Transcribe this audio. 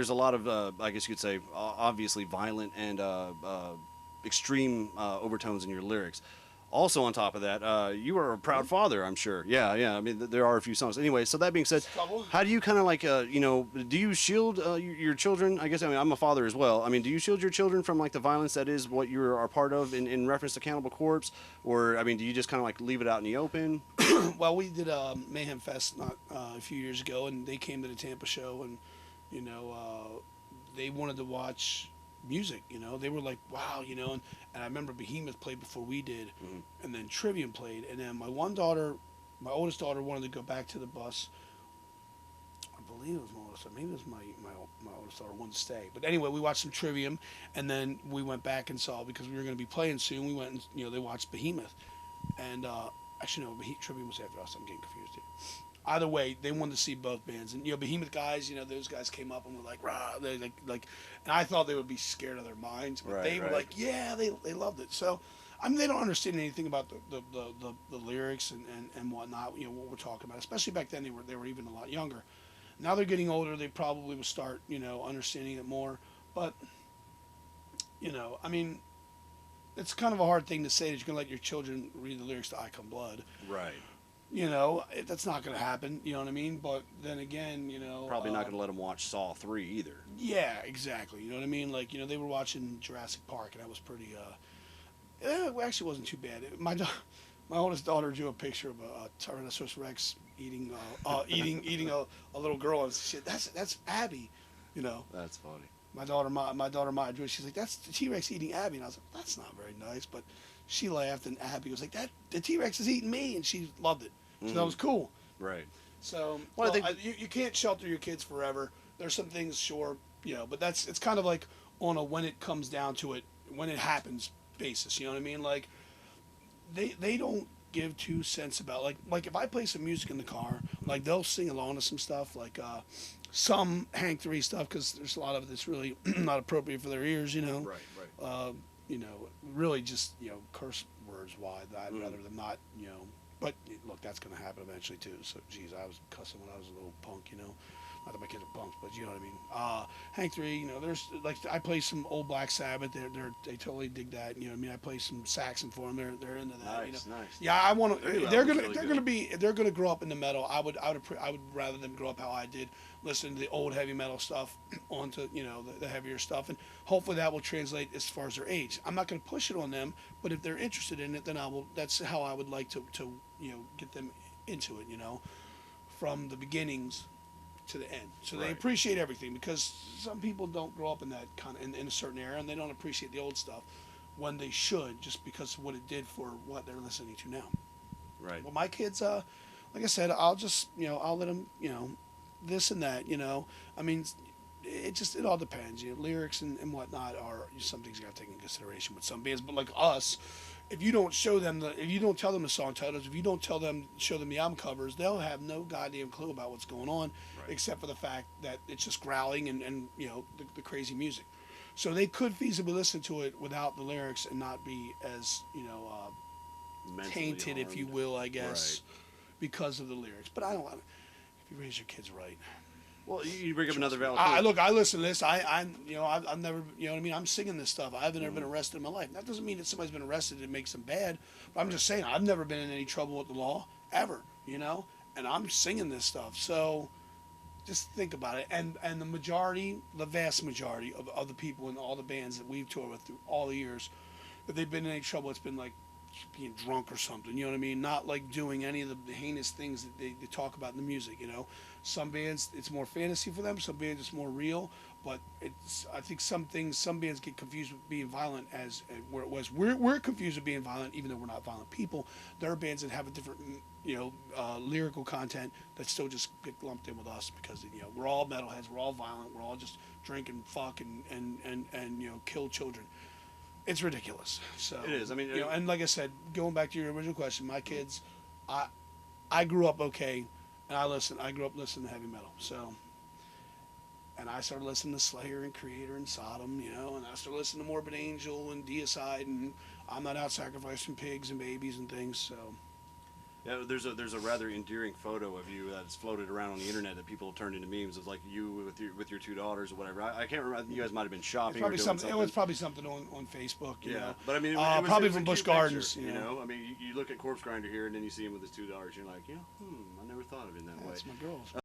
there's a lot of, I guess you could say, obviously violent and extreme overtones in your lyrics. Also, on top of that, you are a proud father, I'm sure. Yeah, yeah. I mean, there are a few songs. Anyway, so that being said, Couple. how do you kind of like, do you shield your children? I guess, I mean, I'm a father as well. I mean, do you shield your children from like the violence that is what you are part of in reference to Cannibal Corpse? Or, I mean, do you just kind of like leave it out in the open? Well, we did Mayhem Fest not a few years ago, and they came to the Tampa show, and they wanted to watch music. They were like, "Wow," and I remember Behemoth played before we did, and then Trivium played, and then my oldest daughter wanted to go back to the bus. I believe it was my oldest daughter. Maybe it was my oldest daughter wanted to stay. But anyway, we watched some Trivium, and then we went back and saw, because we were going to be playing soon. We went and they watched Behemoth, and actually no, Trivium was after us. I'm getting confused here. Either way, they wanted to see both bands, and Behemoth guys, those guys came up and were like, "Rah!" They like, and I thought they would be scared of their minds, but they were like, "Yeah," they loved it. So, I mean, they don't understand anything about the lyrics and whatnot. What we're talking about, especially back then they were even a lot younger. Now they're getting older. They probably will start understanding it more, but I mean, it's kind of a hard thing to say that you're gonna let your children read the lyrics to "I Come Blood." Right. That's not going to happen. You know what I mean? But then again, Probably not going to let them watch Saw 3 either. Yeah, exactly. You know what I mean? Like, they were watching Jurassic Park, and that was pretty. It actually wasn't too bad. My oldest daughter drew a picture of a Tyrannosaurus Rex eating a little girl, and shit. That's Abby. That's funny. My daughter Maya drew. She's like, "That's the T-Rex eating Abby," and I was like, "That's not very nice." But she laughed, and Abby was like, "That the T-Rex is eating me," and she loved it. So that was cool. Right. So Well, you can't shelter your kids forever. There's some things, sure, but it's kind of like on a when it comes down to it, when it happens basis. You know what I mean? Like they don't give 2 cents about like if I play some music in the car, like they'll sing along to some stuff, like some Hank 3 stuff, because there's a lot of it that's really not appropriate for their ears. Right. Really just curse words. Why I'd rather them not. But look, that's going to happen eventually too. So, geez, I was cussing when I was a little punk, Not that my kids are punks, but you know what I mean. Hank 3, there's like I play some old Black Sabbath. They totally dig that. You know what I mean. I play some Saxon for them. They're into that. Nice. Yeah, I want to. They're gonna grow up in the metal. I would rather them grow up how I did, listening to the old heavy metal stuff onto the heavier stuff, and hopefully that will translate as far as their age. I'm not going to push it on them, but if they're interested in it, then I will. That's how I would like to get them into it, from the beginnings to the end. So they appreciate everything, because some people don't grow up in that kind of in a certain era, and they don't appreciate the old stuff when they should, just because of what it did for what they're listening to now. Right. Well, my kids, like I said, I'll just I'll let them this and that. I mean, it all depends. Lyrics and whatnot are some things you got to take into consideration with some bands, but like us. If you don't show them if you don't tell them the song titles, if you don't show them the album covers, they'll have no goddamn clue about what's going on, except for the fact that it's just growling and the crazy music. So they could feasibly listen to it without the lyrics and not be as tainted, if you will, I guess, because of the lyrics. But I don't want to. If you raise your kids right. Well, you bring up another valid point. I listen to this. I've never, what I mean. I'm singing this stuff. I've never been arrested in my life. That doesn't mean that somebody's been arrested and it makes them bad. But I'm just saying, I've never been in any trouble with the law ever. And I'm singing this stuff. So just think about it. And the vast majority of the people in all the bands that we've toured with through all the years, if they've been in any trouble, it's been like being drunk or something. You know what I mean? Not like doing any of the heinous things that they talk about in the music. Some bands, it's more fantasy for them. Some bands, it's more real. But I think some bands get confused with being violent as where it was. We're confused with being violent, even though we're not violent people. There are bands that have a different, lyrical content that still just get lumped in with us because we're all metalheads, we're all violent, we're all just drink and fuck and kill children. It's ridiculous. So it is. I mean, and like I said, going back to your original question, my kids, I grew up okay. And I grew up listening to heavy metal. So, and I started listening to Slayer and Creator and Sodom, and I started listening to Morbid Angel and Deicide, and I'm not out sacrificing pigs and babies and things. So, Yeah, there's a rather endearing photo of you that's floated around on the internet that people have turned into memes. It's like you with your two daughters or whatever. I can't remember. I think you guys might have been It's shopping or probably doing something. something. It was probably something on Facebook. You Yeah, know. but I mean, Probably it was from a Busch cute Gardens. picture, You know. I mean, you look at Corpsegrinder here, and then you see him with his two daughters. You're like, I never thought of it in that way. That's my girls.